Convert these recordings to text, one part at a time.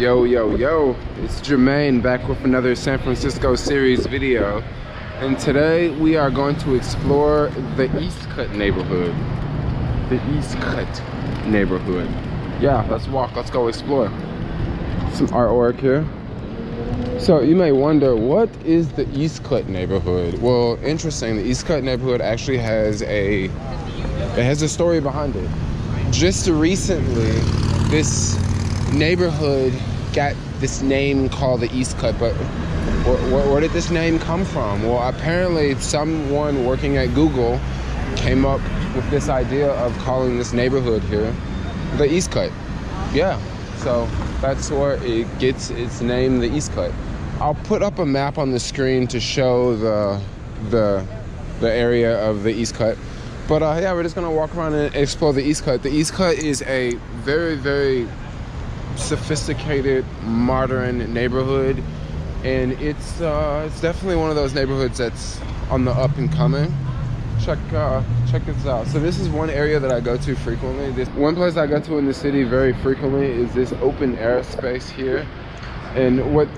Yo, it's Jermaine back with another San Francisco series video. And today we are going to explore the East Cut neighborhood. The East Cut neighborhood. Yeah, let's walk, let's go explore. Some artwork here. So you may wonder, what is the East Cut neighborhood? Well, interesting, the East Cut neighborhood actually has a story behind it. Just recently, this neighborhood got this name called the East Cut, but where did this name come from? Well, apparently someone working at Google came up with this idea of calling this neighborhood here the East Cut. Yeah, so that's where it gets its name, the East Cut. I'll put up a map on the screen to show the area of the East Cut. But yeah, we're just gonna walk around and explore the East Cut. The East Cut is a very, very sophisticated, modern neighborhood, and it's definitely one of those neighborhoods that's on the up and coming. Check this out. So this is one area that I go to frequently. This one place I go to in the city very frequently is this open air space here. And what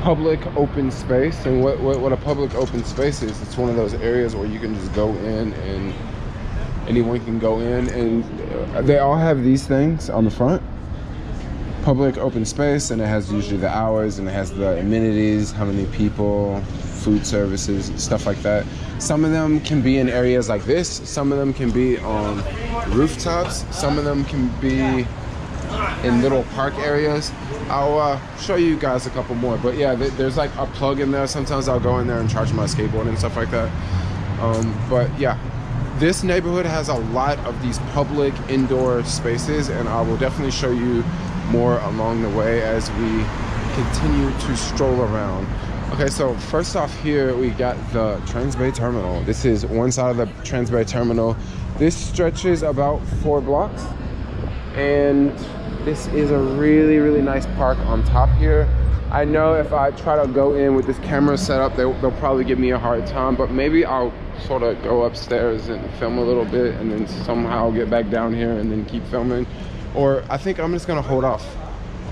public open space and what a public open space is, it's one of those areas where you can just go in and anyone can go in, and they all have these things on the front. Public open space, and it has usually the hours, and it has the amenities, how many people, food services, stuff like that. Some of them can be in areas like this, some of them can be on rooftops, some of them can be in little park areas. I'll show you guys a couple more, but yeah, there's like a plug in there. Sometimes I'll go in there and charge my skateboard and stuff like that. But yeah, this neighborhood has a lot of these public indoor spaces, and I will definitely show you more along the way as we continue to stroll around. Okay, so first off here we got the Transbay Terminal. This is one side of the Transbay Terminal. This stretches about 4 blocks, and this is a really, really nice park on top here. I know if I try to go in with this camera set up, they'll probably give me a hard time, but maybe I'll sort of go upstairs and film a little bit and then somehow get back down here and then keep filming. Or I think I'm just gonna hold off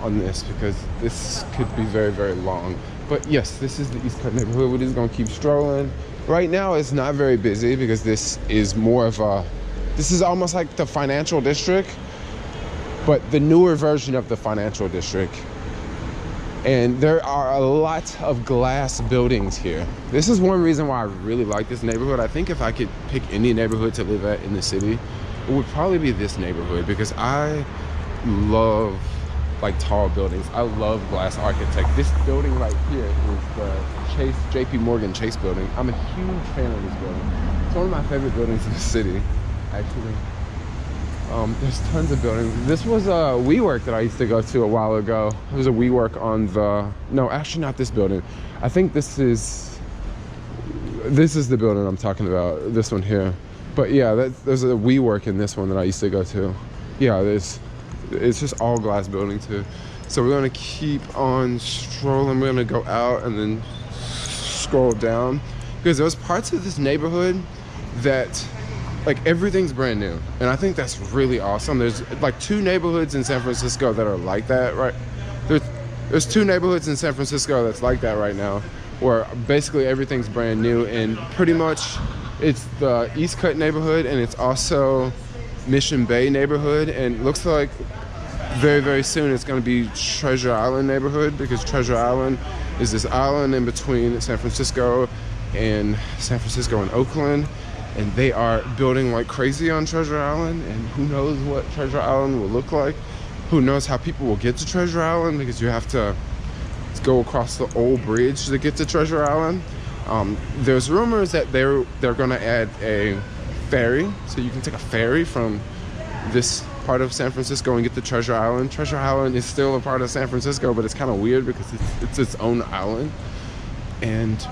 on this because this could be very, very long. But yes, this is the East Cut neighborhood. We're just gonna keep strolling. Right now it's not very busy because this is more of this is almost like the financial district, but the newer version of the financial district. And there are a lot of glass buildings here. This is one reason why I really like this neighborhood. I think if I could pick any neighborhood to live at in the city, it would probably be this neighborhood, because I love like tall buildings. I love glass architecture. This building right here is the JP Morgan Chase building. I'm a huge fan of this building. It's one of my favorite buildings in the city, actually. There's tons of buildings. This was a WeWork that I used to go to a while ago. It was a WeWork on no, actually not this building. I think this is the building I'm talking about, this one here. But yeah, there's a WeWork in this one that I used to go to. Yeah, it's just all glass building too. So we're gonna keep on strolling. We're gonna go out and then scroll down, because there's parts of this neighborhood that like everything's brand new, and I think that's really awesome. There's like 2 neighborhoods in San Francisco that are like that, right? There's 2 neighborhoods in San Francisco that's like that right now, where basically everything's brand new, and pretty much it's the East Cut neighborhood, and it's also Mission Bay neighborhood, and it looks like very, very soon it's going to be Treasure Island neighborhood, because Treasure Island is this island in between San Francisco and Oakland. And they are building like crazy on Treasure Island, and who knows what Treasure Island will look like. Who knows how people will get to Treasure Island, because you have to go across the old bridge to get to Treasure Island. There's rumors that they're gonna add a ferry, so you can take a ferry from this part of San Francisco and get to Treasure Island. Treasure Island is still a part of San Francisco, but it's kind of weird because it's its own island. And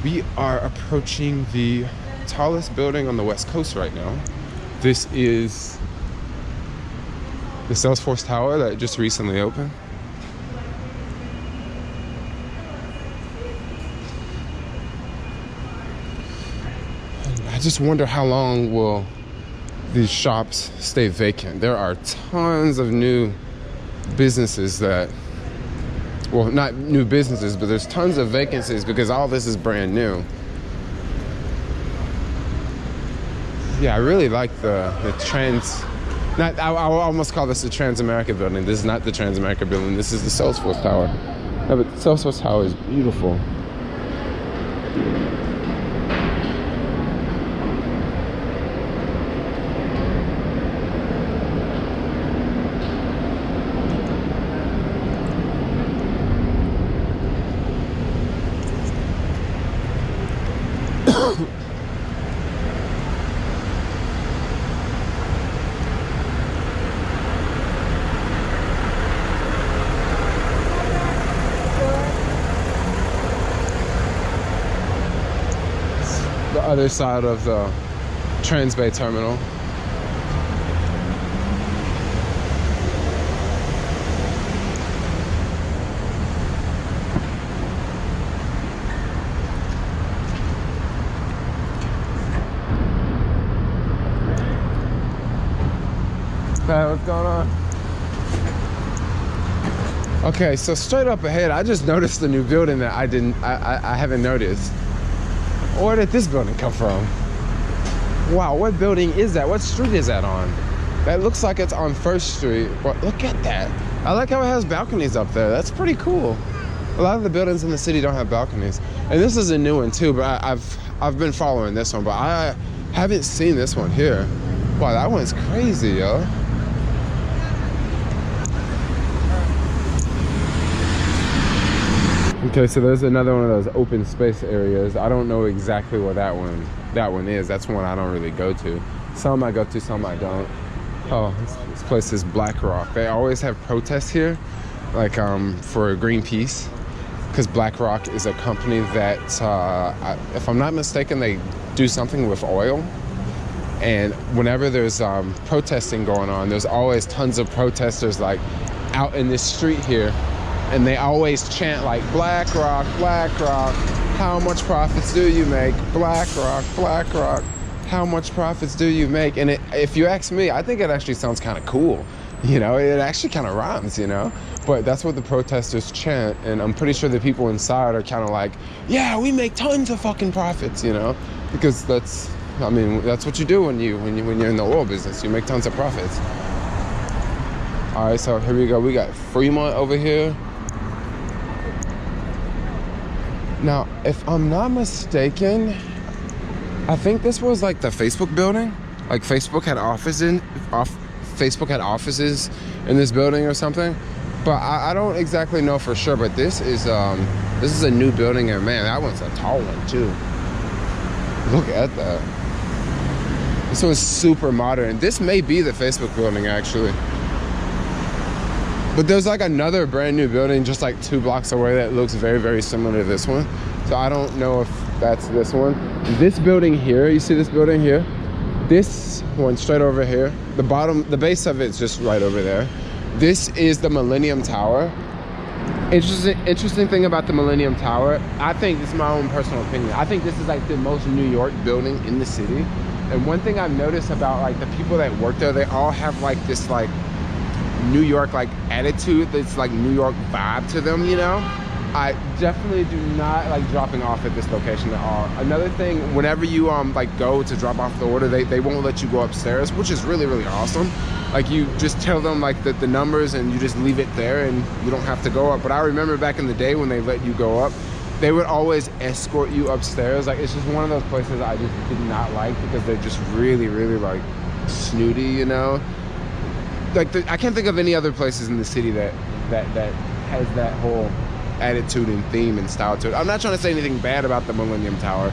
we are approaching the tallest building on the West Coast right now. This is the Salesforce Tower that just recently opened. And I just wonder how long will these shops stay vacant. There are tons of new businesses that well, not new businesses, but there's tons of vacancies because all this is brand new. Yeah, I really like the I almost call this the Transamerica building. This is not the Transamerica building. This is the Salesforce Tower. No, but the Salesforce Tower is beautiful. The other side of the Transbay Terminal. Hey, what's going on? Okay, so straight up ahead, I just noticed a new building that I haven't noticed. Where did this building come from? Wow, what building is that? What street is that on? That looks like it's on 1st Street. But look at that. I like how it has balconies up there. That's pretty cool. A lot of the buildings in the city don't have balconies. And this is a new one too, but I've been following this one, but I haven't seen this one here. Wow, that one's crazy, yo. Okay, so there's another one of those open space areas. I don't know exactly where that one is. That's one I don't really go to. Some I go to, some I don't. Oh, this place is Black Rock. They always have protests here, like for Greenpeace, because Black Rock is a company that, if I'm not mistaken, they do something with oil. And whenever there's protesting going on, there's always tons of protesters like out in this street here. And they always chant like, Black Rock, how much profits do you make? Black Rock, how much profits do you make? And if you ask me, I think it actually sounds kind of cool. You know, it actually kind of rhymes, you know? But that's what the protesters chant. And I'm pretty sure the people inside are kind of like, yeah, we make tons of fucking profits, you know? Because that's what you do when you're in the oil business. You make tons of profits. All right, so here we go. We got Fremont over here. Now, if I'm not mistaken, I think this was like the Facebook building. Like Facebook had offices in this building or something. But I don't exactly know for sure. But this is a new building, and man, that one's a tall one too. Look at that. This one's super modern. This may be the Facebook building actually. But there's like another brand new building just like 2 blocks away that looks very, very similar to this one. So I don't know if that's this one. This building here, you see this building here? This one straight over here, the base of it's just right over there. This is the Millennium Tower. Interesting thing about the Millennium Tower, I think this is my own personal opinion. I think this is like the most New York building in the city. And one thing I've noticed about like the people that work there, they all have like this like New York like attitude, that's like New York vibe to them, you know? I definitely do not like dropping off at this location at all. Another thing, whenever you like go to drop off the order, they won't let you go upstairs, which is really, really awesome. Like you just tell them like the numbers and you just leave it there and you don't have to go up. But I remember back in the day when they let you go up, they would always escort you upstairs. Like it's just one of those places I just did not like because they're just really, really like snooty, you know? Like I can't think of any other places in the city that has that whole attitude and theme and style to it. I'm not trying to say anything bad about the Millennium Tower.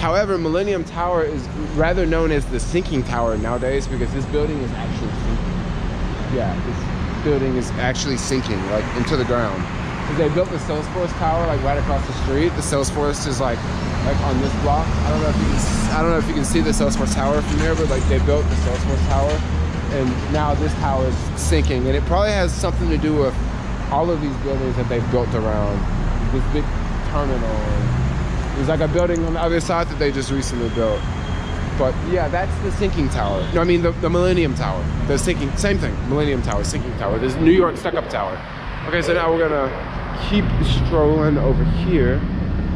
However, Millennium Tower is rather known as the sinking tower nowadays because this building is actually sinking. Yeah, this building is actually sinking like into the ground. Because they built the Salesforce Tower like right across the street. The Salesforce is like on this block. I don't know if you can see the Salesforce Tower from here, but like they built the Salesforce Tower. And now this tower is sinking, and it probably has something to do with all of these buildings that they've built around this big terminal. And there's like a building on the other side that they just recently built. But yeah, that's the sinking tower. No, I mean the Millennium Tower. The sinking, same thing. Millennium Tower, sinking tower. There's New York stuck-up tower. Okay, so now we're gonna keep strolling over here.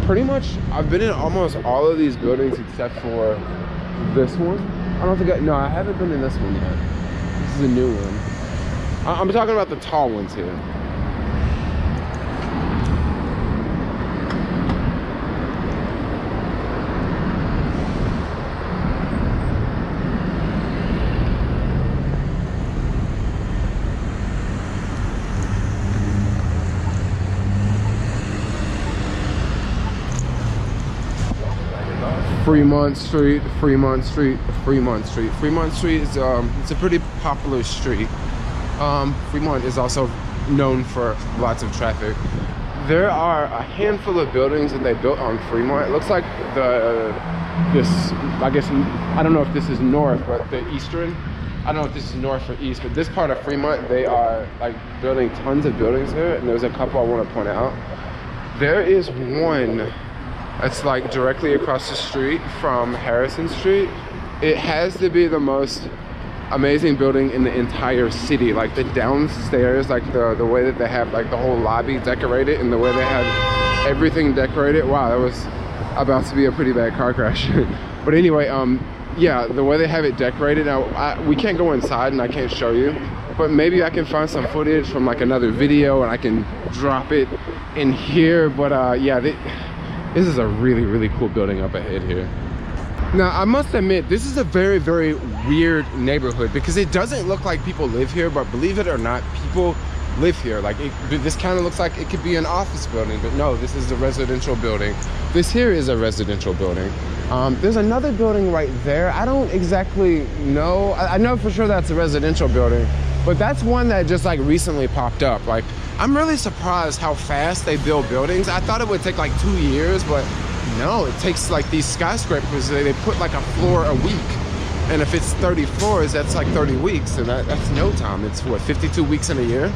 Pretty much, I've been in almost all of these buildings except for this one. I don't think no, I haven't been in this one yet. This is a new one. I'm talking about the tall ones here. Fremont Street, Fremont Street, Fremont Street. Fremont Street is it's a pretty popular street. Fremont is also known for lots of traffic. There are a handful of buildings that they built on Fremont. It looks like this, I guess, I don't know if this is north, but the eastern, I don't know if this is north or east, but this part of Fremont, they are like building tons of buildings here, and there's a couple I want to point out. There is one that's like directly across the street from Harrison Street. It has to be the most amazing building in the entire city. Like the downstairs, like the way that they have like the whole lobby decorated and the way they have everything decorated. Wow, that was about to be a pretty bad car crash. But anyway, yeah, the way they have it decorated. Now, we can't go inside and I can't show you, but maybe I can find some footage from like another video and I can drop it in here. But yeah, this is a really, really cool building up ahead here. Now, I must admit, this is a very, very weird neighborhood because it doesn't look like people live here, but believe it or not, people live here. Like, this kind of looks like it could be an office building, but no, this is a residential building. This here is a residential building. There's another building right there. I don't exactly know. I know for sure that's a residential building, but that's one that just like recently popped up. Like, I'm really surprised how fast they build buildings. I thought it would take like 2 years, but no, it takes like these skyscrapers, they put like a floor a week. And if it's 30 floors, that's like 30 weeks. And that's no time. It's what, 52 weeks in a year?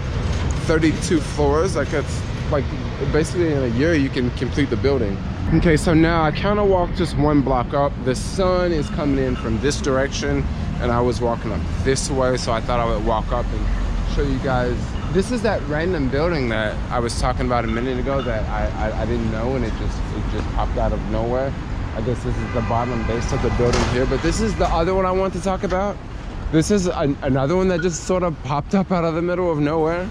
32 floors, like that's like basically in a year you can complete the building. Okay, so now I kind of walked just one block up. The sun is coming in from this direction and I was walking up this way, so I thought I would walk up and show you guys. This is that random building that I was talking about a minute ago that I didn't know, and it just popped out of nowhere. I guess this is the bottom base of the building here, but this is the other one I want to talk about. This is another one that just sort of popped up out of the middle of nowhere.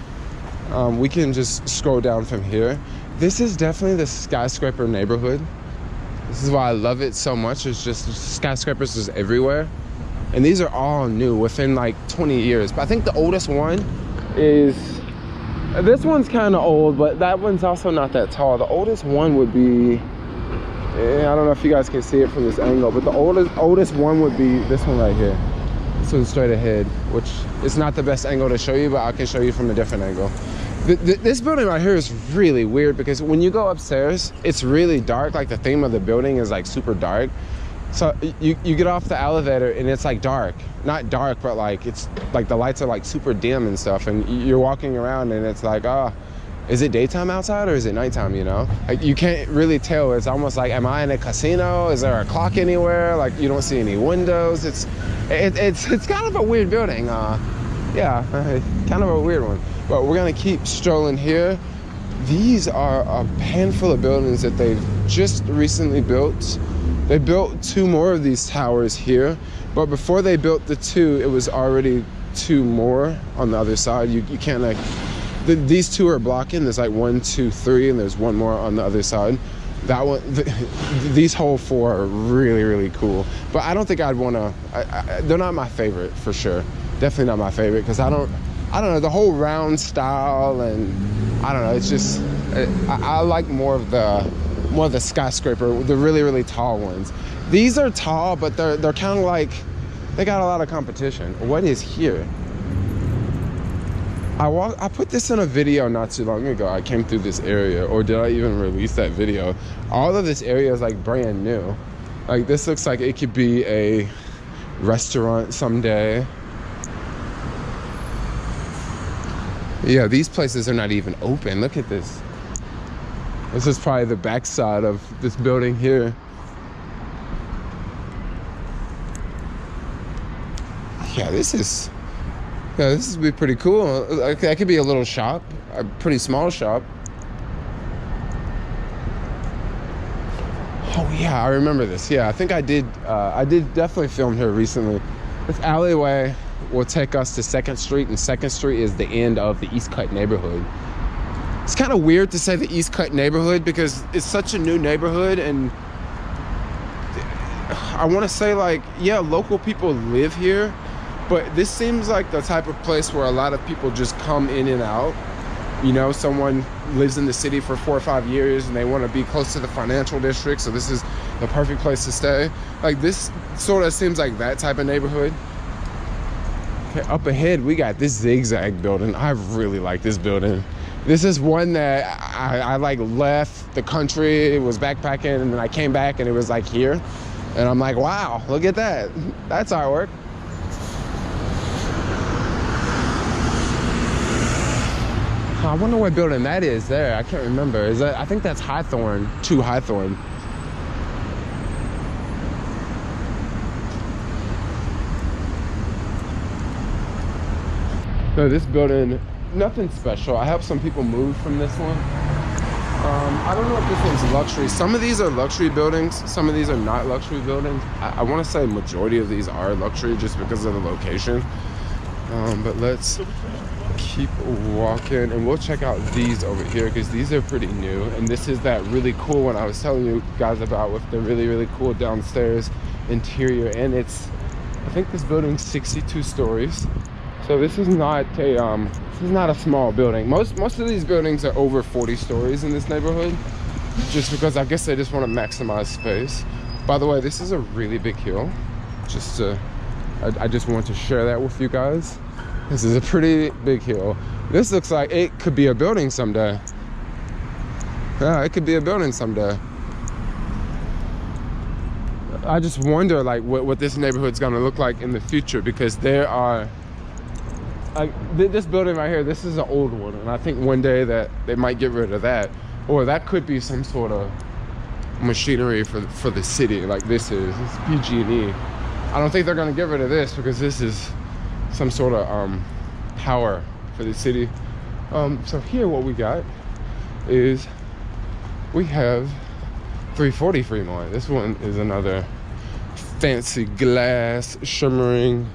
We can just scroll down from here. This is definitely the skyscraper neighborhood. This is why I love it so much. It's just skyscrapers is everywhere. And these are all new within like 20 years. But I think the oldest one is, this one's kind of old, but that one's also not that tall. The oldest one would be, I don't know if you guys can see it from this angle, but the oldest one would be this one right here. This one's straight ahead, which is not the best angle to show you, but I can show you from a different angle. This building right here is really weird because when you go upstairs, it's really dark. Like the theme of the building is like super dark. So you get off the elevator and it's like dark. Not dark, but like it's like the lights are like super dim and stuff. And you're walking around and it's like, oh, is it daytime outside or is it nighttime, you know? Like you can't really tell. It's almost like, am I in a casino? Is there a clock anywhere? Like you don't see any windows. It's kind of a weird building. Yeah, kind of a weird one. But we're gonna keep strolling here. These are a handful of buildings that they've just recently built. They built 2 more of these towers here, but before they built the 2, it was already 2 more on the other side. You can't like, these 2 are blocking. There's like 1, 2, 3, and there's 1 more on the other side. That one, these whole 4 are really, really cool. But I don't think I'd wanna, they're not my favorite for sure. Definitely not my favorite because I don't know, the whole round style, and I don't know, it's just, I like more of the skyscraper, the really, really tall ones. These are tall, but they're kind of like, they got a lot of competition. What is here? I put this in a video not too long ago. I came through this area, or did I even release that video? All of this area is like brand new. Like this looks like it could be a restaurant someday. Yeah, these places are not even open. Look at this. This is probably the backside of this building here. Yeah, this would be pretty cool. That could be a little shop, a pretty small shop. Yeah, I remember this. Yeah, I think I did definitely film here recently. This alleyway will take us to 2nd Street, and 2nd Street is the end of the East Cut neighborhood. It's kind of weird to say the East Cut neighborhood because it's such a new neighborhood, and I want to say, like, yeah, local people live here, but this seems like the type of place where a lot of people just come in and out. You know, someone lives in the city for 4 or 5 years and they want to be close to the financial district, so this is the perfect place to stay. Like, this sort of seems like that type of neighborhood. Okay, up ahead we got this zigzag building. I really like this building. This is one that I like left the country, was backpacking, and then I came back and it was like here, and I'm like, wow, look at that. That's artwork. I wonder what building that is there. I can't remember. Is that? I think that's Hawthorne, 2 Hawthorne. So this building, nothing special. I helped some people move from this one. I don't know if this one's luxury. Some of these are luxury buildings. Some of these are not luxury buildings. I want to say majority of these are luxury just because of the location. But let's keep walking and we'll check out these over here because these are pretty new, and this is that really cool one I was telling you guys about with the really cool downstairs interior. And it's, I think this building's 62 stories, so this is not a small building. Most of these buildings are over 40 stories in this neighborhood, just because I guess they just want to maximize space. By the way, this is a really big hill. I just want to share that with you guys. This is a pretty big hill. This looks like it could be a building someday. Yeah, it could be a building someday. I just wonder, like, what this neighborhood's gonna look like in the future, because there are, like, this building right here, this is an old one, and I think one day that they might get rid of that, or that could be some sort of machinery for the city, like this is PG&E. I don't think they're gonna get rid of this because this is some sort of power for the city. So here what we got is we have 340 Fremont. This one is another fancy glass shimmering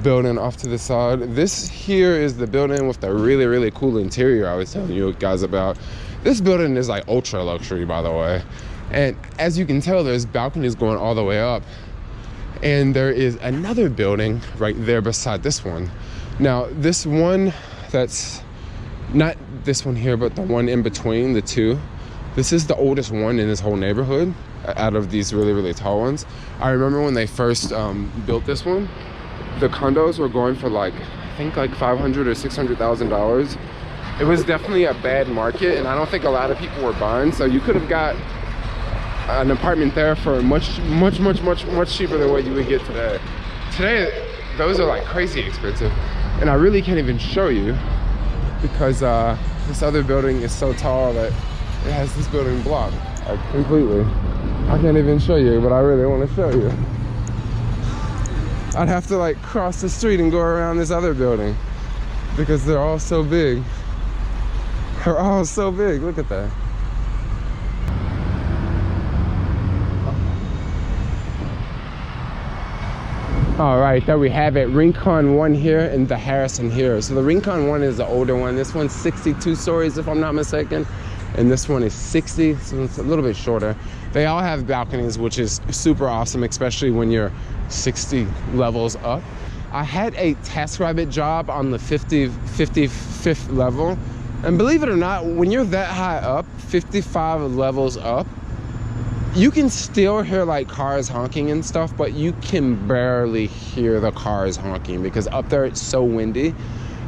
building off to the side. This here is the building with the really cool interior I was telling you guys about. This building is like ultra luxury, by the way, and as you can tell, there's balconies going all the way up. And there is another building right there beside this one. Now, this one, that's not this one here, but the one in between the two, this is the oldest one in this whole neighborhood out of these really tall ones. I remember when they first built this one, the condos were going for like, I think like $500,000 or $600,000. It was definitely a bad market, and I don't think a lot of people were buying, so you could have got an apartment there for much cheaper than what you would get today. Today, those are like crazy expensive, and I really can't even show you because this other building is so tall that it has this building blocked completely. I can't even show you, but I really want to show you. I'd have to like cross the street and go around this other building because they're all so big. They're all so big. Look at that. All right, there we have it. Rincon 1 here and the Harrison here. So the Rincon 1 is the older one. This one's 62 stories, if I'm not mistaken. And this one is 60, so it's a little bit shorter. They all have balconies, which is super awesome, especially when you're 60 levels up. I had a TaskRabbit job on the 55th level. And believe it or not, when you're that high up, 55 levels up, you can still hear like cars honking and stuff, but you can barely hear the cars honking because up there it's so windy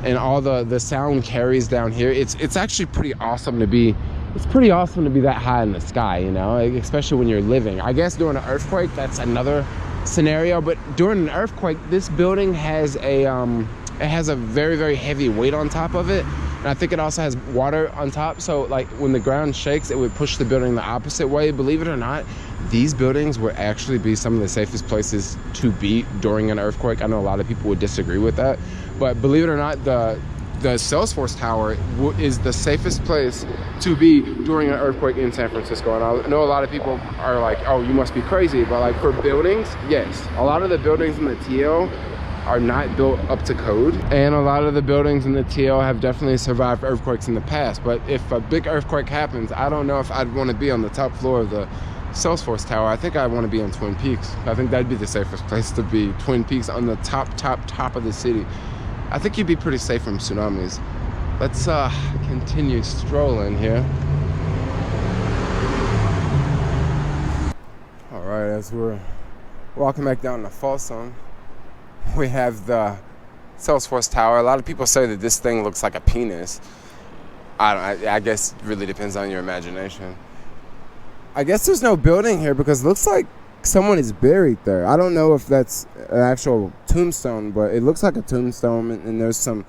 and all the sound carries down here. It's actually pretty awesome to be, it's pretty awesome to be that high in the sky, you know, especially when you're living. I guess during an earthquake, that's another scenario, but during an earthquake, this building has a it has a very heavy weight on top of it. And I think it also has water on top, so like when the ground shakes, it would push the building the opposite way. Believe it or not, these buildings would actually be some of the safest places to be during an earthquake. I know a lot of people would disagree with that, but believe it or not, the Salesforce Tower is the safest place to be during an earthquake in San Francisco. And I know a lot of people are like, oh, you must be crazy, but like for buildings, yes, a lot of the buildings in the TL are not built up to code, and a lot of the buildings in the TL have definitely survived earthquakes in the past. But if a big earthquake happens, I don't know if I'd want to be on the top floor of the Salesforce Tower. I think I want to be on Twin Peaks. I think that'd be the safest place to be. Twin Peaks on the top of the city. I think you'd be pretty safe from tsunamis. Let's continue strolling here. All right, as we're walking back down to Folsom, we have the Salesforce Tower. A lot of people say that this thing looks like a penis. I guess it really depends on your imagination. I guess there's no building here because it looks like someone is buried there. I don't know if that's an actual tombstone, but it looks like a tombstone, and there's some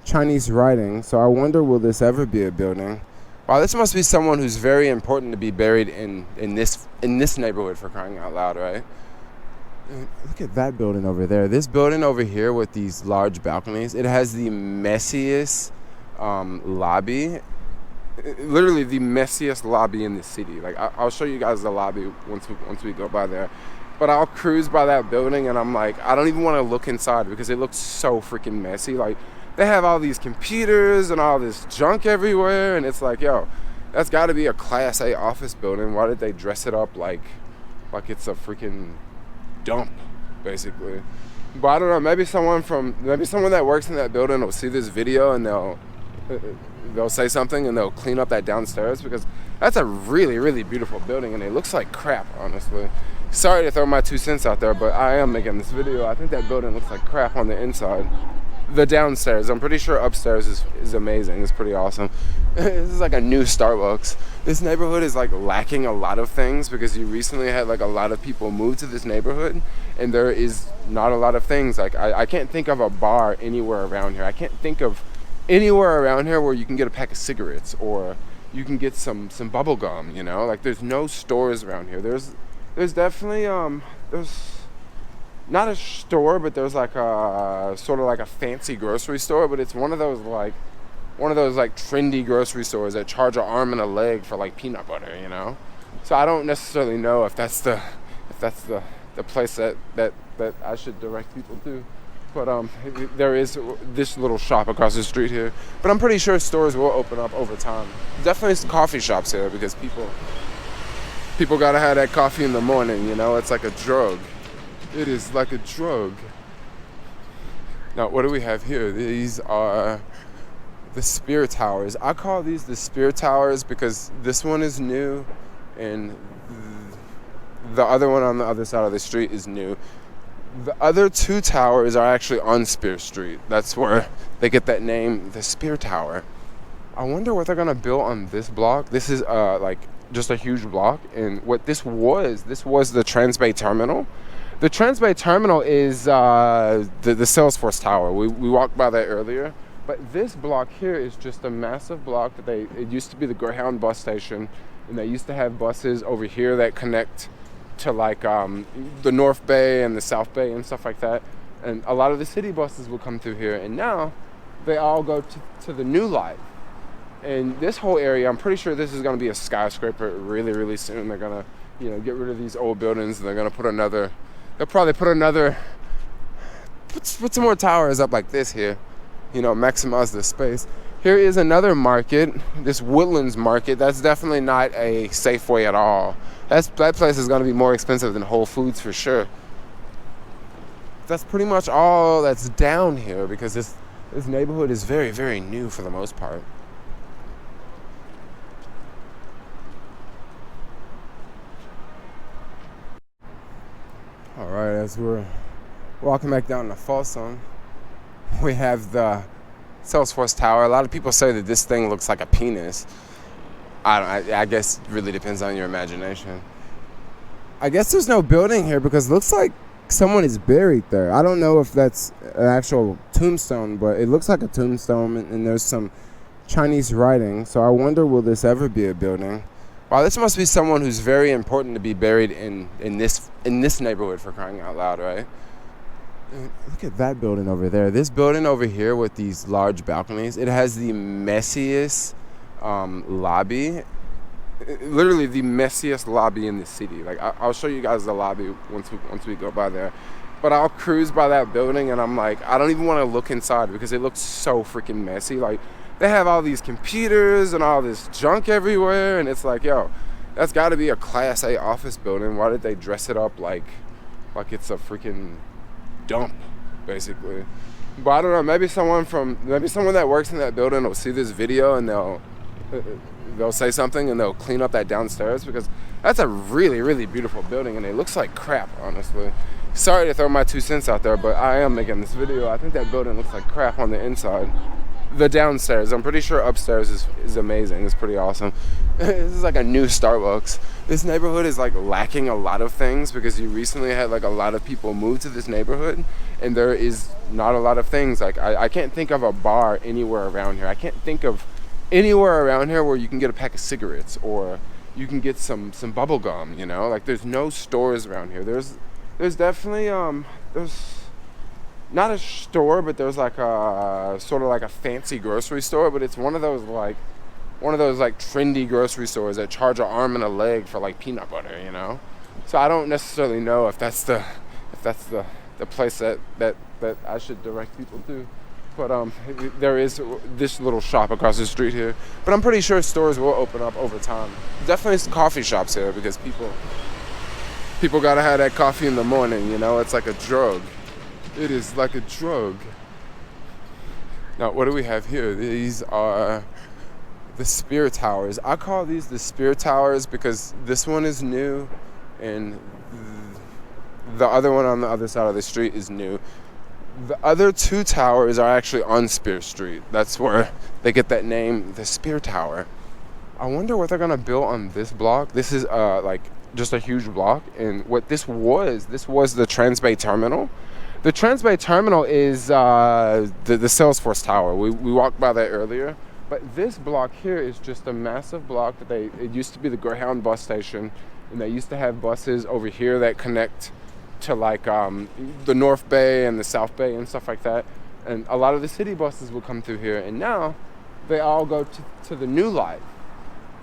Chinese writing. So I wonder, will this ever be a building? Wow, this must be someone who's very important to be buried in this neighborhood, for crying out loud, right? Look at that building over there. This building over here with these large balconies, it has the messiest lobby. Literally the messiest lobby in the city. Like I'll show you guys the lobby once we go by there. But I'll cruise by that building and I'm like, I don't even want to look inside because it looks so freaking messy. Like they have all these computers and all this junk everywhere, and it's like, yo, that's got to be a Class A office building. Why did they dress it up like it's a freaking dump, basically? But I don't know, maybe someone that works in that building will see this video and they'll say something and they'll clean up that downstairs, because that's a really, really beautiful building and it looks like crap, honestly. Sorry to throw my 2 cents out there, but I am making this video. I think that building looks like crap on the inside. The downstairs, I'm pretty sure upstairs is amazing. It's pretty awesome. This is like a new Starbucks. This neighborhood is like lacking a lot of things because you recently had like a lot of people move to this neighborhood and there is not a lot of things. Like I can't think of a bar anywhere around here. I can't think of anywhere around here where you can get a pack of cigarettes or you can get some bubble gum, you know? Like there's no stores around here. There's definitely there's not a store, but there's like a sort of like a fancy grocery store, but it's one of those like trendy grocery stores that charge an arm and a leg for like peanut butter, you know? So I don't necessarily know if that's the place that I should direct people to. But there is this little shop across the street here. But I'm pretty sure stores will open up over time. Definitely some coffee shops here because people gotta have that coffee in the morning, you know? It's like a drug. It is like a drug. Now, what do we have here? These are the Spear Towers. I call these the Spear Towers because this one is new and the other one on the other side of the street is new. The other 2 towers are actually on Spear Street. That's where they get that name, the Spear Tower. I wonder what they're gonna build on this block. This is like just a huge block, and what this was the Transbay Terminal. The Transbay Terminal is the Salesforce Tower. We walked by that earlier. But this block here is just a massive block that it used to be the Greyhound bus station, and they used to have buses over here that connect to like the North Bay and the South Bay and stuff like that. And a lot of the city buses will come through here, and now they all go to the New Light. And this whole area, I'm pretty sure this is going to be a skyscraper really, really soon. They're going to, get rid of these old buildings, and they're going to they'll probably put some more towers up like this here, maximize the space. Here is another market, this Woodlands Market. That's definitely not a Safeway at all. That place is going to be more expensive than Whole Foods for sure. That's pretty much all that's down here because this neighborhood is very, very new for the most part. All right, as we're walking back down to Folsom, we have the Salesforce Tower. A lot of people say that this thing looks like a penis. I guess it really depends on your imagination. I guess there's no building here because it looks like someone is buried there. I don't know if that's an actual tombstone, but it looks like a tombstone, and there's some Chinese writing. So I wonder, will this ever be a building? Wow, this must be someone who's very important to be buried in this neighborhood, for crying out loud, right? Look at that building over there. This building over here with these large balconies, it has the messiest lobby. Literally the messiest lobby in the city. Like I'll show you guys the lobby once we go by there. But I'll cruise by that building and I'm like, I don't even want to look inside because it looks so freaking messy. Like they have all these computers and all this junk everywhere, and it's like, yo, that's got to be a Class A office building. Why did they dress it up like it's a freaking dump, basically? But I don't know. Maybe someone that works in that building will see this video and they'll say something and they'll clean up that downstairs, because that's a really, really beautiful building and it looks like crap, honestly. Sorry to throw my 2 cents out there, but I am making this video. I think that building looks like crap on the inside. The downstairs, I'm pretty sure upstairs is amazing. It's pretty awesome. This is like a new Starbucks. This neighborhood is like lacking a lot of things because you recently had like a lot of people move to this neighborhood and there is not a lot of things. Like I can't think of a bar anywhere around here. I can't think of anywhere around here where you can get a pack of cigarettes or you can get some bubble gum, you know? Like there's no stores around here. There's definitely there's not a store, but there's like a sort of like a fancy grocery store, but it's one of those like trendy grocery stores that charge an arm and a leg for like peanut butter, you know? So I don't necessarily know if that's the place that I should direct people to. But there is this little shop across the street here. But I'm pretty sure stores will open up over time. Definitely some coffee shops here because people gotta have that coffee in the morning, you know? It's like a drug. It is like a drug. Now, what do we have here? These are the Spear Towers. I call these the Spear Towers because this one is new and the other one on the other side of the street is new. The other 2 towers are actually on Spear Street. That's where they get that name, the Spear Tower. I wonder what they're gonna build on this block. This is like just a huge block, and what this was the Transbay Terminal. The Transbay Terminal is the Salesforce Tower. We walked by that earlier. But this block here is just a massive block that it used to be the Greyhound bus station, and they used to have buses over here that connect to like the North Bay and the South Bay and stuff like that. And a lot of the city buses will come through here, and now they all go to the new light.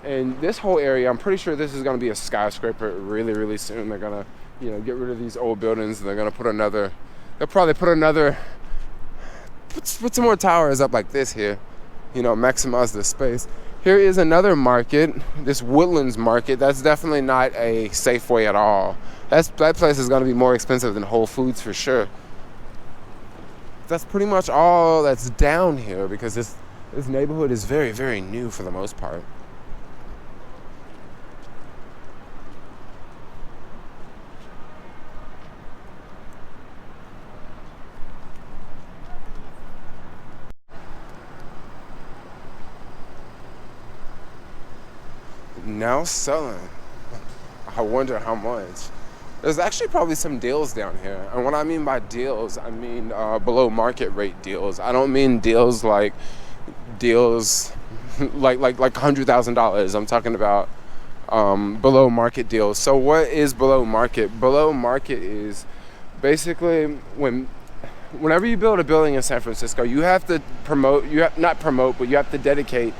And this whole area, I'm pretty sure this is going to be a skyscraper really, really soon. They're going to, get rid of these old buildings, and they're going to they'll probably put some more towers up like this here, maximize the space. Here is another market, this Woodlands Market. That's definitely not a Safeway at all. That place is going to be more expensive than Whole Foods for sure. That's pretty much all that's down here because this neighborhood is very, very new for the most part. Now selling. I wonder how much. There's actually probably some deals down here. And what I mean by deals, I mean below market rate deals. I don't mean deals like $100,000. I'm talking about below market deals. So what is below market? Below market is basically whenever you build a building in San Francisco, you have to you have to dedicate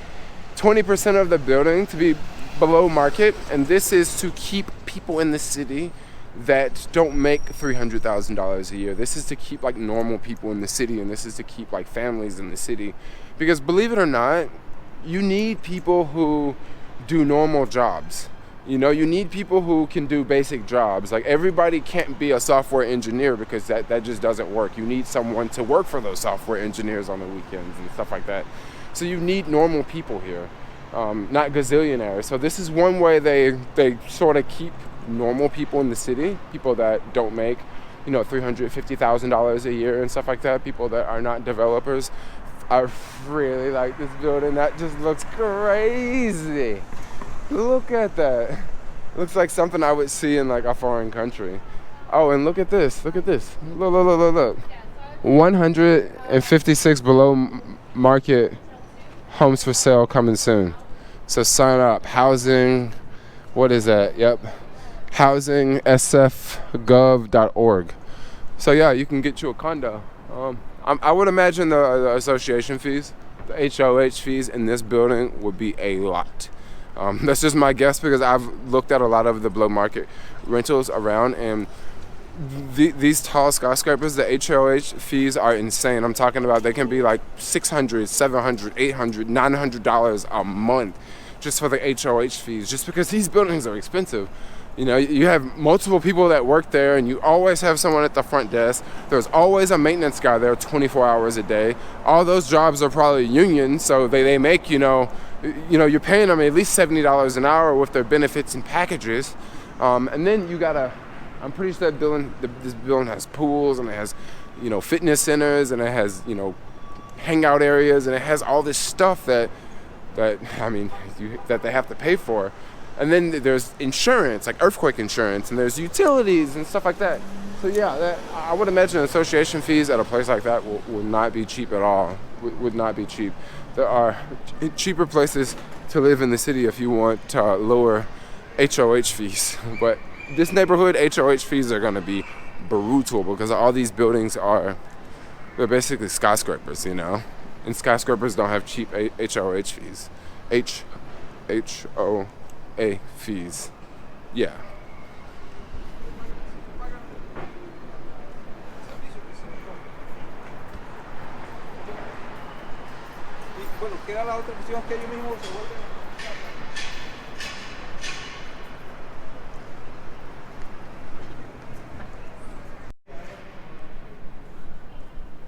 20% of the building to be below market, and this is to keep people in the city that don't make $300,000 a year. This is to keep like normal people in the city, and this is to keep like families in the city. Because believe it or not, you need people who do normal jobs. You need people who can do basic jobs. Like everybody can't be a software engineer because that just doesn't work. You need someone to work for those software engineers on the weekends and stuff like that. So you need normal people here. Not gazillionaires. So this is one way they sort of keep normal people in the city, people that don't make, $350,000 a year and stuff like that, people that are not developers. I really like this building. That just looks crazy. Look at that. It looks like something I would see in like a foreign country. Oh, and look at this. Look. Look. 156 below market homes for sale coming soon. So sign up. Housing, what is that? Yep. housingsfgov.org. So yeah, you can get you a condo. I would imagine the association fees, the HOH fees in this building would be a lot. That's just my guess because I've looked at a lot of the below market rentals around, and these tall skyscrapers, the HOH fees are insane. I'm talking about they can be like $600, $700, $800, $900 a month just for the HOH fees, just because these buildings are expensive. You know, you have multiple people that work there, and you always have someone at the front desk. There's always a maintenance guy there 24 hours a day. All those jobs are probably union, so they make, you're paying them at least $70 an hour with their benefits and packages. And then you gotta, I'm pretty sure this building has pools, and it has, fitness centers, and it has, hangout areas, and it has all this stuff that they have to pay for. And then there's insurance, like earthquake insurance, and there's utilities and stuff like that. So yeah, I would imagine association fees at a place like that will not be cheap at all. Would not be cheap. There are cheaper places to live in the city if you want lower HOH fees. But this neighborhood, HOH fees are going to be brutal because all these buildings they're basically skyscrapers, and skyscrapers don't have cheap HOH fees. HOA fees. Yeah.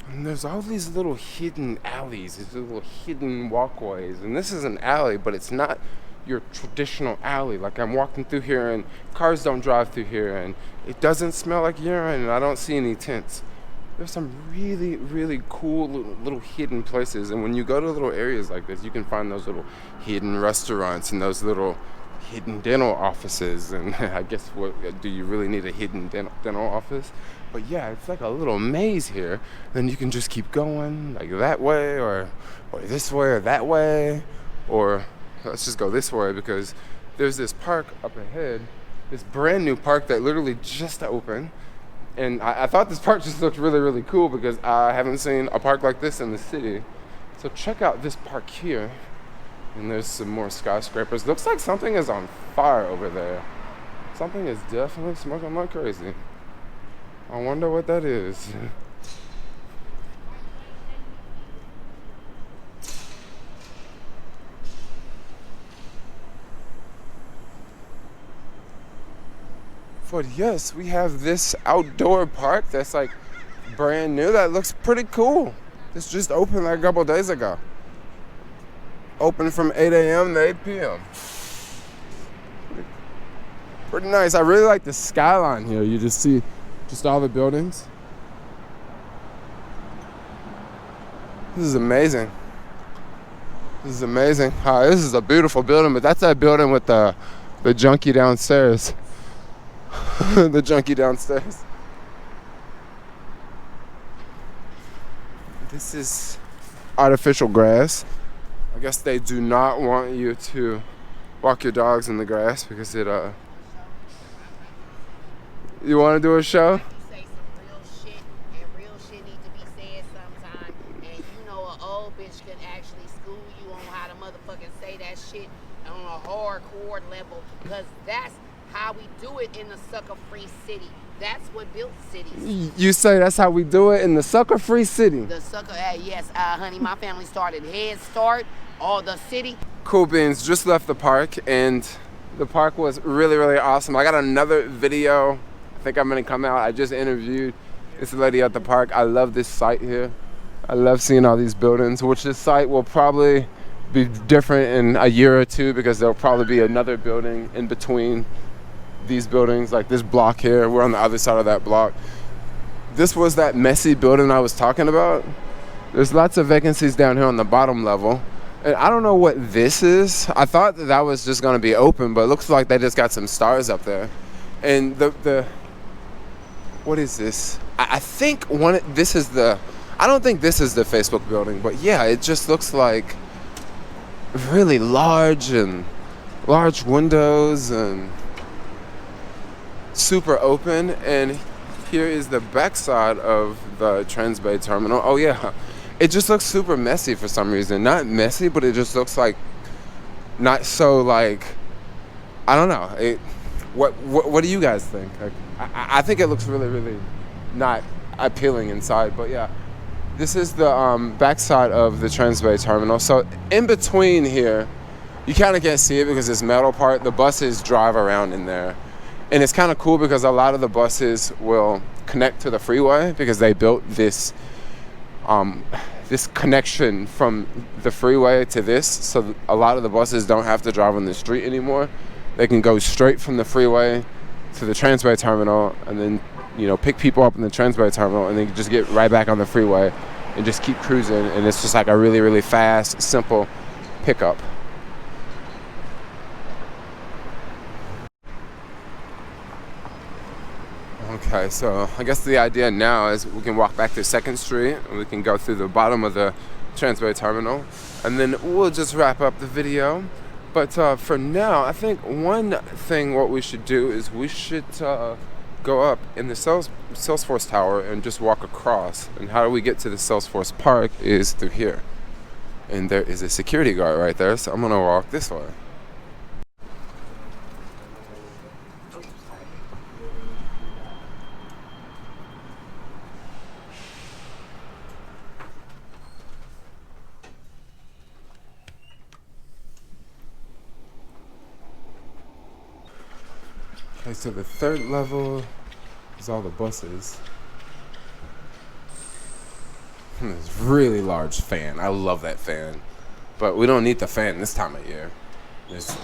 And there's all these little hidden alleys, these little hidden walkways, and this is an alley, but it's not your traditional alley. Like, I'm walking through here and cars don't drive through here, and it doesn't smell like urine, and I don't see any tents. There's some really, really cool little hidden places, and when you go to little areas like this, you can find those little hidden restaurants and those little hidden dental offices. And I guess, do you really need a hidden dental office? But yeah, it's like a little maze here. Then you can just keep going, like that way, or this way, or that way, or let's just go this way because there's this park up ahead, this brand new park that literally just opened. And I thought this park just looked really, really cool because I haven't seen a park like this in the city. So check out this park here. And there's some more skyscrapers. Looks like something is on fire over there. Something is definitely smoking like crazy. I wonder what that is. But yes, we have this outdoor park that's like brand new. That looks pretty cool. This just opened like a couple days ago. Open from 8 a.m. to 8 p.m. Pretty nice. I really like the skyline here. You just see all the buildings. This is amazing. This is a beautiful building, but that's that building with the junkie downstairs. The junkie downstairs. This is artificial grass. I guess they do not want you to walk your dogs in the grass because it You want to do a show? You say some real shit, and real shit need to be said sometime. And an old bitch can actually school you on how to motherfucking say that shit on a hardcore level, because that's how we do it in the sucker-free city. That's what built cities. You say that's how we do it in the sucker-free city? The sucker, yes, honey, my family started Head Start, all the city. Cool beans, just left the park, and the park was really, really awesome. I got another video. I think I'm gonna come out. I just interviewed this lady at the park. I love this site here. I love seeing all these buildings, which this site will probably be different in a year or two because there'll probably be another building in between these buildings, like this block here. We're on the other side of that block. This was that messy building I was talking about. There's lots of vacancies down here on the bottom level. And I don't know what this is. I thought that was just gonna be open, but it looks like they just got some stars up there. And what is this? I think this is I don't think this is the Facebook building, but yeah, it just looks like really large windows and super open. And Here is the backside of the Transbay Terminal. Oh yeah, it just looks super messy for some reason. Not messy, but it just looks like not so like, I don't know. What do you guys think? Like, I think it looks really, really not appealing inside. But yeah, this is the backside of the Transbay Terminal. So in between here, you kind of can't see it because this metal part, the buses drive around in there. And it's kind of cool because a lot of the buses will connect to the freeway because they built this this connection from the freeway to this. So a lot of the buses don't have to drive on the street anymore. They can go straight from the freeway to the Transbay Terminal and then, you know, pick people up in the Transbay Terminal and then just get right back on the freeway and just keep cruising. And it's just like a really, really fast, simple pickup. Okay, so I guess the idea now is we can walk back to 2nd Street and we can go through the bottom of the Transbay Terminal and then we'll just wrap up the video. But for now, I think one thing what we should do is we should go up in the Salesforce Tower and just walk across. And how do we get to the Salesforce Park is through here. And there is a security guard right there, so I'm gonna walk this way. Okay, so the 3rd level is all the buses. This really large fan. I love that fan. But we don't need the fan this time of year. There's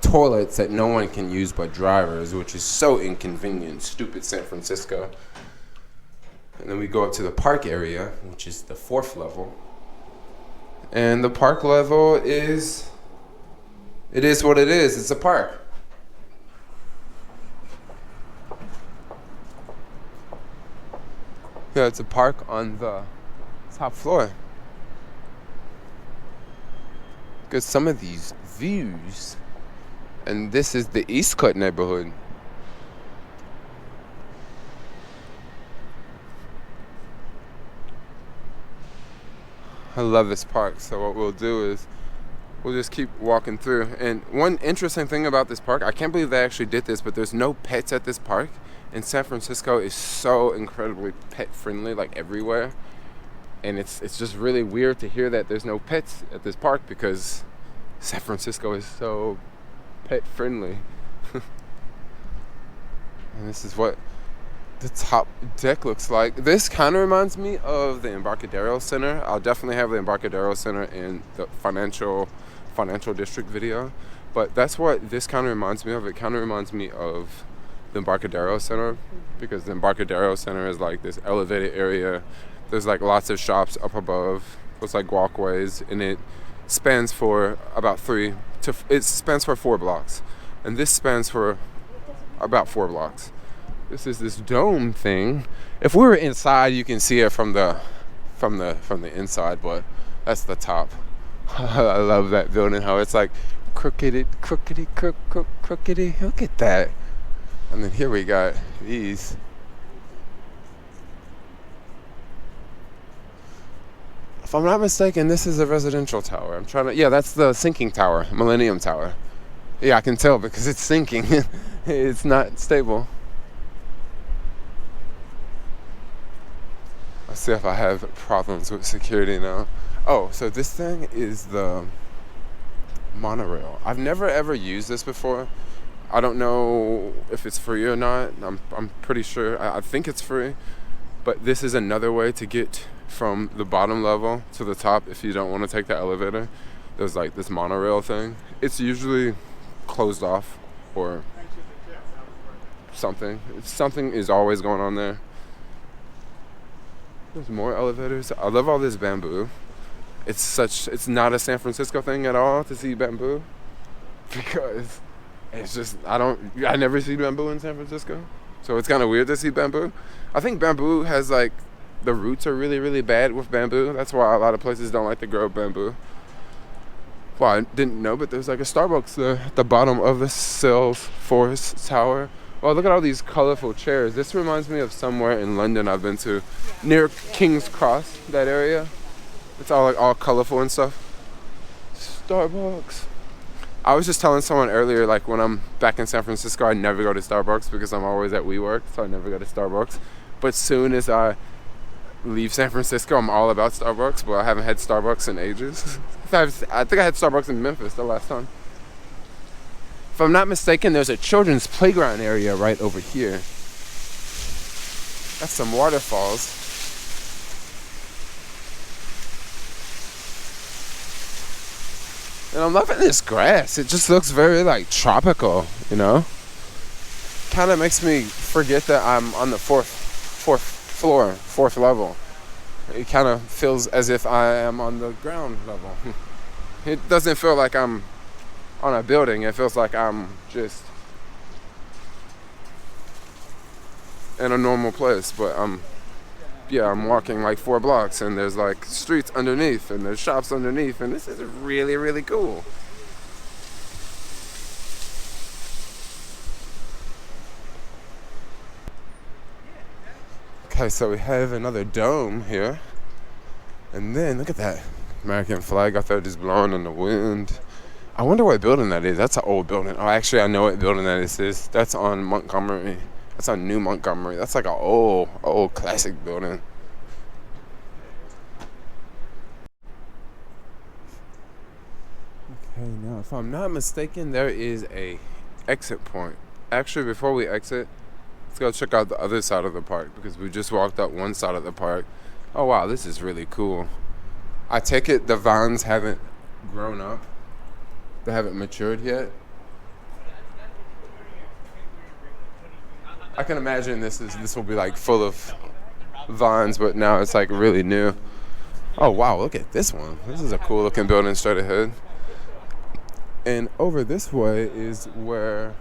toilets that no one can use but drivers, which is so inconvenient. Stupid San Francisco. And then we go up to the park area, which is the 4th level. And the park level is... it is what it is. It's a park. Yeah, it's a park on the top floor. Because some of these views, and this is the Eastcut neighborhood. I love this park, so what we'll do is we'll just keep walking through. And one interesting thing about this park, I can't believe they actually did this, but there's no pets at this park. And San Francisco is so incredibly pet friendly, like everywhere. And it's just really weird to hear that there's no pets at this park because San Francisco is so pet friendly. And this is what the top deck looks like. This kind of reminds me of the Embarcadero Center. I'll definitely have the Embarcadero Center in the financial district video. But that's what this kind of reminds me of. It kind of reminds me of the Embarcadero Center, because the Embarcadero Center is like this elevated area. There's like lots of shops up above. It's like walkways, and it spans for about 4 blocks, and this spans for about 4 blocks. This is this dome thing. If we were inside, you can see it from the inside, but that's the top. I love that building. How it's like crookedy. Look at that. And then here we got these. If I'm not mistaken, this is a residential tower. Yeah, that's the sinking tower, Millennium Tower. Yeah, I can tell because it's sinking. It's not stable. Let's see if I have problems with security now. Oh, so this thing is the monorail. I've never ever used this before. I don't know if it's free or not. I'm pretty sure. I think it's free. But this is another way to get from the bottom level to the top if you don't want to take the elevator. There's like this monorail thing. It's usually closed off or something. Something is always going on there. There's more elevators. I love all this bamboo. It's not a San Francisco thing at all to see bamboo, because it's just, I never see bamboo in San Francisco. So it's kind of weird to see bamboo. I think bamboo has like, the roots are really, really bad with bamboo. That's why a lot of places don't like to grow bamboo. Well, I didn't know, but there's like a Starbucks there at the bottom of the Salesforce Tower. Oh, look at all these colorful chairs. This reminds me of somewhere in London I've been to, near King's Cross, that area. It's all like all colorful and stuff. Starbucks. I was just telling someone earlier, like when I'm back in San Francisco, I never go to Starbucks because I'm always at WeWork, so I never go to Starbucks. But soon as I leave San Francisco, I'm all about Starbucks, but I haven't had Starbucks in ages. I think I had Starbucks in Memphis the last time. If I'm not mistaken, there's a children's playground area right over here. That's some waterfalls. And I'm loving this grass. It just looks very like tropical, you know? Kind of makes me forget that I'm on the fourth level. It kind of feels as if I am on the ground level. It doesn't feel like I'm on a building. It feels like I'm just in a normal place, but I'm walking like 4 blocks and there's like streets underneath and there's shops underneath, and this is really, really cool. Okay, so we have another dome here, and then look at that American flag out there just blowing in the wind. I wonder what building that is. That's an old building. Oh, actually, I know what building that is. That's on Montgomery. That's on New Montgomery. That's like an old classic building. Okay, now if I'm not mistaken, there is a exit point. Actually, before we exit, let's go check out the other side of the park because we just walked up one side of the park. Oh wow, this is really cool. I take it the vines haven't grown up. They haven't matured yet. I can imagine this will be like full of vines, but now it's like really new. Oh wow, look at this one. This is a cool looking building straight ahead. And over this way is where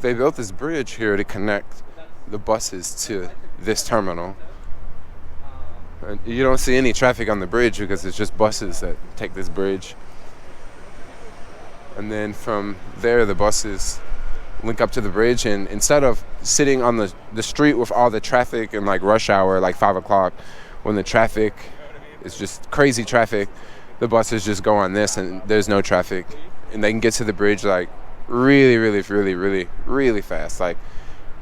they built this bridge here to connect the buses to this terminal. And you don't see any traffic on the bridge because it's just buses that take this bridge. And then from there, the buses link up to the bridge, and instead of sitting on the street with all the traffic and like rush hour, like 5 o'clock, when the traffic is just crazy traffic, the buses just go on this and there's no traffic. And they can get to the bridge like really fast, like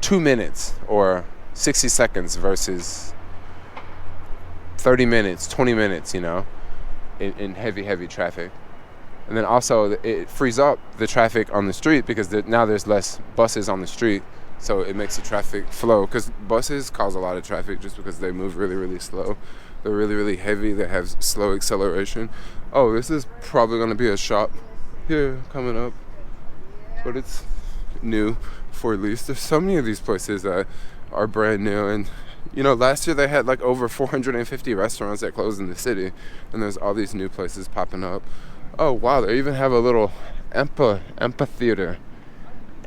2 minutes or 60 seconds versus 30 minutes, 20 minutes, you know, in heavy traffic. And then also it frees up the traffic on the street because now there's less buses on the street, so it makes the traffic flow, because buses cause a lot of traffic just because they move really slow. They're really heavy. They have slow acceleration. Oh, this is probably going to be a shop here coming up, but it's new for at least. There's so many of these places that are brand new, and you know, last year they had like over 450 restaurants that closed in the city, and there's all these new places popping up. Oh wow, they even have a little amphitheater.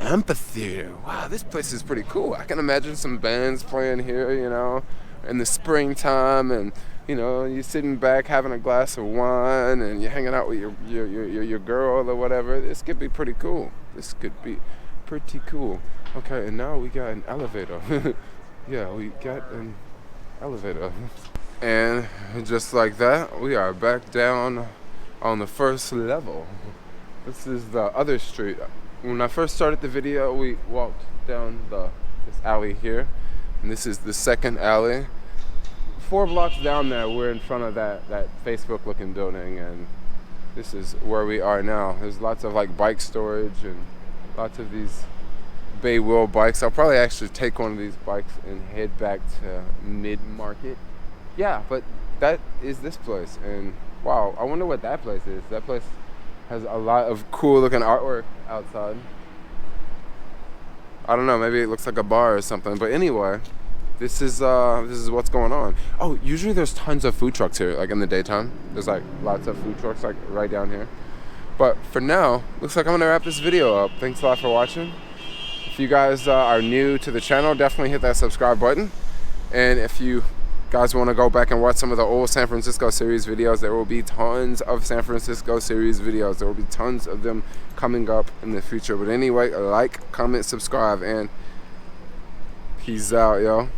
Wow, this place is pretty cool. I can imagine some bands playing here, you know, in the springtime, and you know, you're sitting back having a glass of wine and you're hanging out with your girl or whatever. This could be pretty cool. Okay, and now we got an elevator. Yeah, we got an elevator. And just like that, we are back down on the first level. This is the other street. When I first started the video, we walked down this alley here, and this is the second alley. 4 blocks down there, we're in front of that Facebook looking building, and this is where we are now. There's lots of like bike storage and lots of these bay wheel bikes. I'll probably actually take one of these bikes and head back to Mid-Market. Yeah, but that is this place, and wow, I wonder what that place is. That place has a lot of cool looking artwork outside. I don't know, maybe it looks like a bar or something, but anyway, this is what's going on. Oh, usually there's tons of food trucks here, like in the daytime. There's like lots of food trucks like right down here. But for now, looks like I'm gonna wrap this video up. Thanks a lot for watching. If you guys are new to the channel, definitely hit that subscribe button. And if you guys want to go back and watch some of the old San Francisco series videos, there will be tons of San Francisco series videos. There will be tons of them coming up in the future. But anyway, like, comment, subscribe, and peace out, yo.